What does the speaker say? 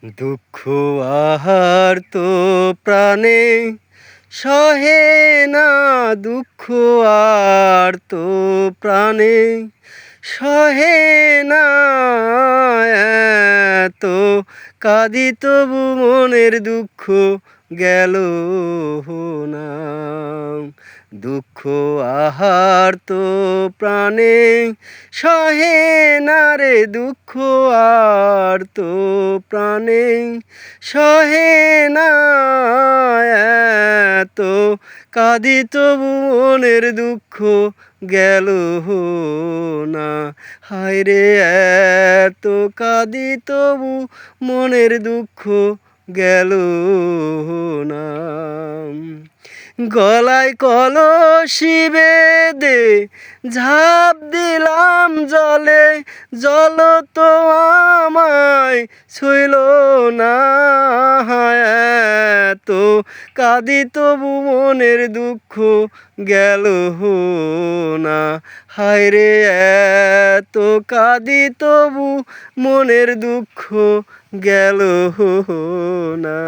দুঃখ আহার তো প্রাণে সহে না, দুঃখ আর তো প্রাণে সহে না, এত কাঁদি তবু মনের দুঃখ গেল না। দুঃখ আহার তো প্রাণে সহে না রে, দুঃখ আর তো প্রাণে সহে না, এত কাঁদি তবু মনের দুঃখ গেল না। হায় রে এত কাঁদি তবু মনের দুঃখ গেল না। গলায় কলসি বেঁধে ঝাঁপ দিলাম জলে, জল তো আমায় ছুঁইল না। এত কাঁদি তবু মনের দুঃখ গেল না। হায় রে এত কাঁদি তবু মনের দুঃখ গেল না।